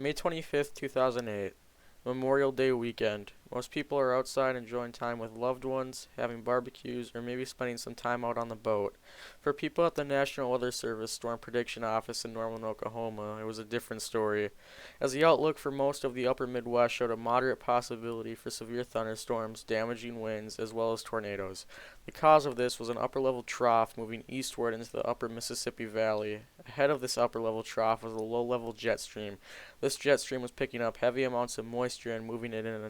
May 25th, 2008, Memorial Day weekend. Most people are outside enjoying time with loved ones, having barbecues, or maybe spending some time out on the boat. For people at the National Weather Service Storm Prediction Office in Norman, Oklahoma, it was a different story, as the outlook for most of the upper Midwest showed a moderate possibility for severe thunderstorms, damaging winds, as well as tornadoes. The cause of this was an upper-level trough moving eastward into the upper Mississippi Valley. Ahead of this upper-level trough was a low-level jet stream. This jet stream was picking up heavy amounts of moisture and moving it in a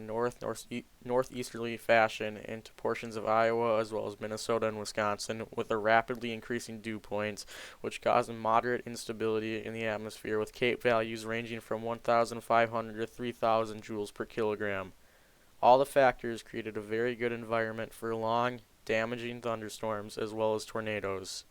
northeasterly fashion into portions of Iowa as well as Minnesota and Wisconsin, with a rapidly increasing dew points, which caused moderate instability in the atmosphere, with CAPE values ranging from 1,500 to 3,000 joules per kilogram. All the factors created a very good environment for long, damaging thunderstorms as well as tornadoes.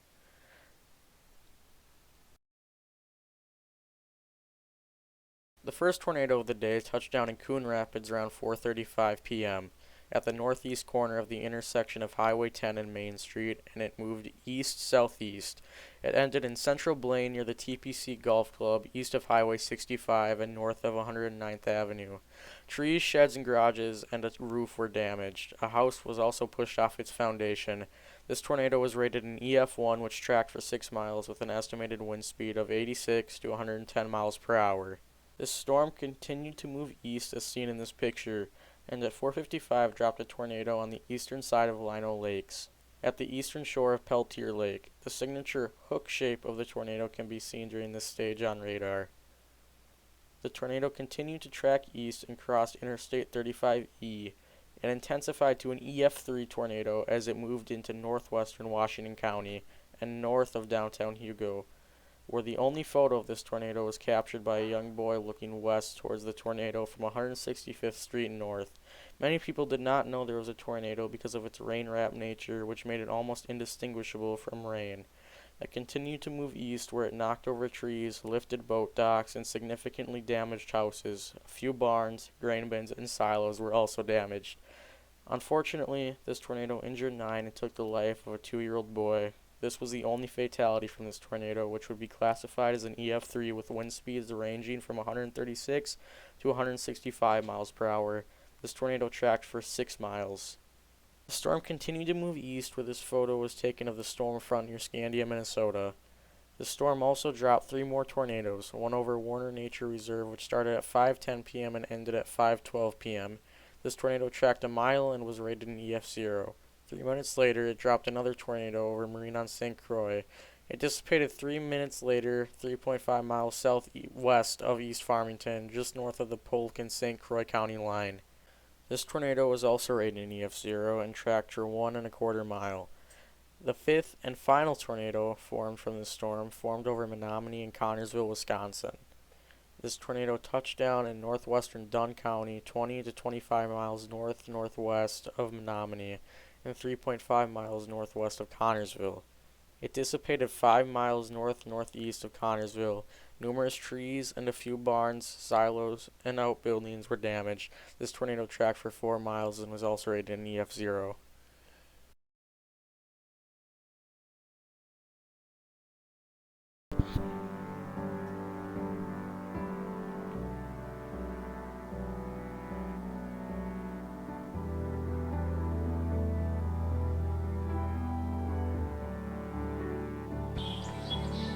The first tornado of the day touched down in Coon Rapids around 4:35 p.m. at the northeast corner of the intersection of Highway 10 and Main Street, and it moved east-southeast. It ended in central Blaine near the TPC Golf Club, east of Highway 65 and north of 109th Avenue. Trees, sheds, and garages and a roof were damaged. A house was also pushed off its foundation. This tornado was rated an EF3, which tracked for 6 miles with an estimated wind speed of 86 to 110 miles per hour. This storm continued to move east as seen in this picture, and at 4:55 dropped a tornado on the eastern side of Lino Lakes, at the eastern shore of Peltier Lake. The signature hook shape of the tornado can be seen during this stage on radar. The tornado continued to track east and crossed Interstate 35E, and intensified to an EF3 tornado as it moved into northwestern Washington County and north of downtown Hugo, where the only photo of this tornado was captured by a young boy looking west towards the tornado from 165th Street north. Many people did not know there was a tornado because of its rain-wrapped nature, which made it almost indistinguishable from rain. It continued to move east, where it knocked over trees, lifted boat docks, and significantly damaged houses. A few barns, grain bins, and silos were also damaged. Unfortunately, this tornado injured 9 and took the life of a 2-year-old boy. This was the only fatality from this tornado, which would be classified as an EF3 with wind speeds ranging from 136 to 165 miles per hour. This tornado tracked for 6 miles. The storm continued to move east, where this photo was taken of the storm front near Scandia, Minnesota. The storm also dropped 3 more tornadoes, one over Warner Nature Reserve, which started at 5:10 p.m. and ended at 5:12 p.m. This tornado tracked a mile and was rated an EF0. 3 minutes later, it dropped another tornado over Marine on St. Croix. It dissipated 3 minutes later, 3.5 miles southwest of East Farmington, just north of the Polk and St. Croix County line. This tornado was also rated an EF0 and tracked for 1.25 miles. The fifth and final tornado formed from this storm formed over Menominee and Connersville, Wisconsin. This tornado touched down in northwestern Dunn County, 20 to 25 miles north-northwest of Menominee, and 3.5 miles northwest of Connersville. It dissipated 5 miles north-northeast of Connersville. Numerous trees and a few barns, silos, and outbuildings were damaged. This tornado tracked for 4 miles and was also rated an EF0.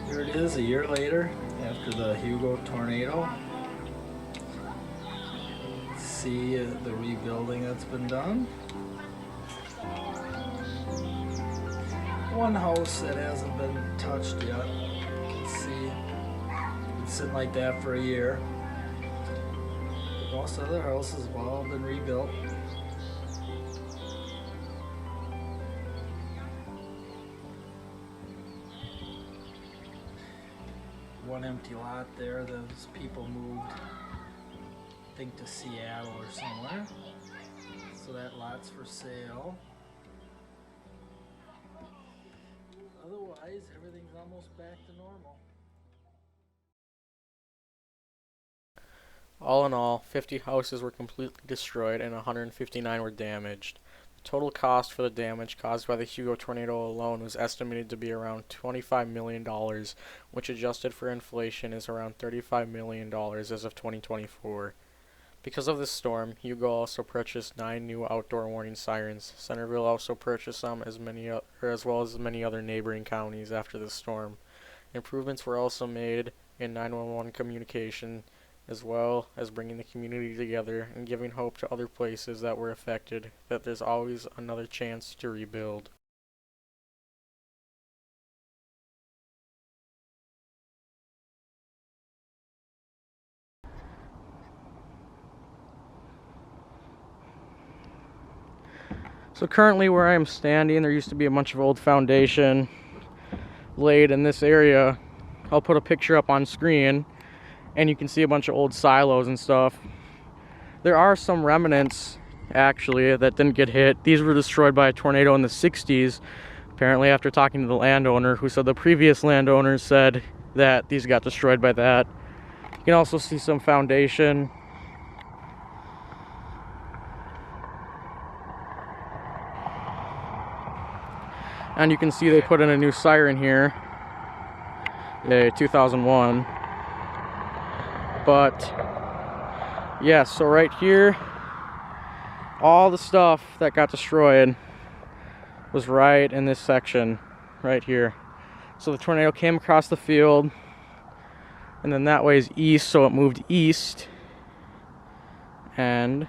Here it is a year later after the Hugo tornado. See the rebuilding that's been done. One house that hasn't been touched yet. You can see it's sitting like that for a year. Most other houses have all been rebuilt. One empty lot there. Those people moved, I think, to Seattle or somewhere. So that lot's for sale. Otherwise, everything's almost back to normal. All in all, 50 houses were completely destroyed and 159 were damaged. The Total cost for the damage caused by the Hugo tornado alone was estimated to be around $25 million, which adjusted for inflation is around $35 million as of 2024. Because of this storm, Hugo also purchased 9 new outdoor warning sirens. Centerville also purchased some, as well as many other neighboring counties after the storm. Improvements were also made in 911 communication, as well as bringing the community together and giving hope to other places that were affected that there's always another chance to rebuild. So currently where I am standing, there used to be a bunch of old foundation laid in this area. I'll put a picture up on screen and you can see a bunch of old silos and stuff. There are some remnants actually that didn't get hit. These were destroyed by a tornado in the 60s, apparently, after talking to the landowner, who said the previous landowners said that these got destroyed by that. You can also see some foundation. And you can see they put in a new siren here, a 2001. But yeah, so right here, all the stuff that got destroyed was right in this section right here. So the tornado came across the field, and then that way is east, so it moved east and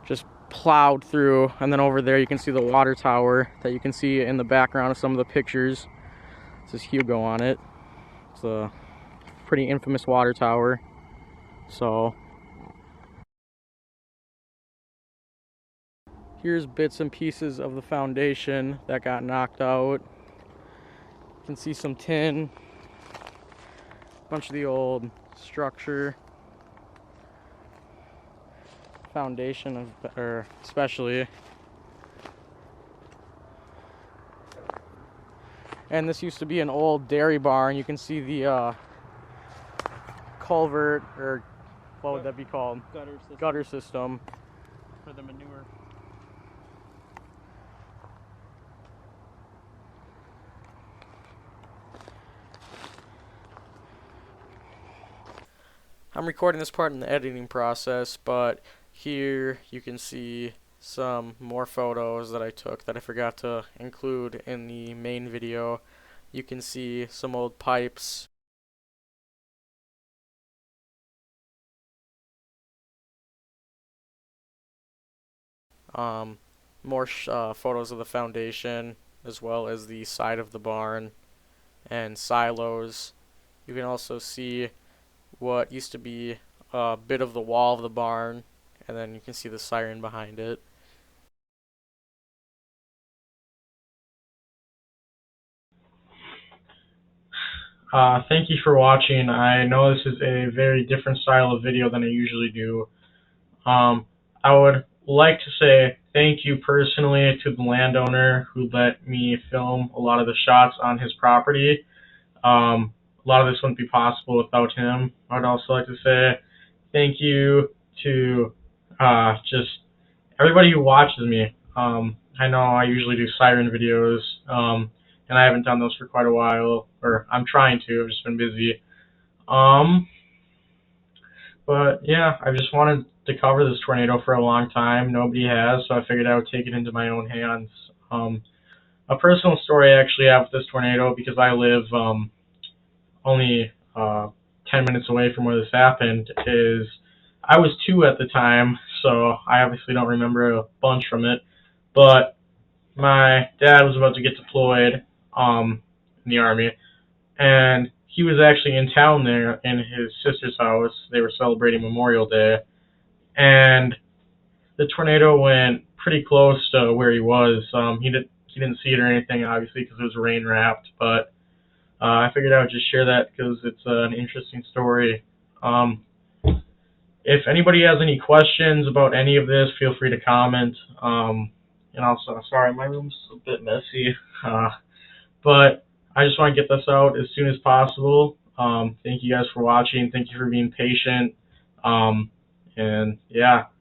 just plowed through. And then over there you can see the water tower that you can see in the background of some of the pictures. This is Hugo on it. It's a pretty infamous water tower. So here's bits and pieces of the foundation that got knocked out. You can see some tin, a bunch of the old structure, foundation especially. And this used to be an old dairy barn. You can see the culvert, or what would that be called? Gutter system for the manure. I'm recording this part in the editing process, but here you can see some more photos that I took that I forgot to include in the main video. You can see some old pipes. More photos of the foundation, as well as the side of the barn and silos. You can also see what used to be a bit of the wall of the barn, and then you can see the siren behind it. Thank you for watching. I know this is a very different style of video than I usually do. I would like to say thank you personally to the landowner who let me film a lot of the shots on his property. A lot of this wouldn't be possible without him. I'd also like to say thank you to just everybody who watches me. I know I usually do siren videos, and I haven't done those for quite a while, or I'm trying to. I've just been busy. Um, but yeah, I just wanted to cover this tornado for a long time. Nobody has, so I figured I would take it into my own hands. A personal story I actually have with this tornado, because I live only 10 minutes away from where this happened, is I was 2 at the time, so I obviously don't remember a bunch from it. But my dad was about to get deployed in the Army, and he was actually in town there in his sister's house. They were celebrating Memorial Day, and the tornado went pretty close to where he was. He didn't see it or anything, obviously, because it was rain wrapped, but I figured I would just share that because it's an interesting story. Um, if anybody has any questions about any of this, feel free to comment. And also, sorry, my room's a bit messy, but I just want to get this out as soon as possible. Thank you guys for watching. Thank you for being patient. And yeah.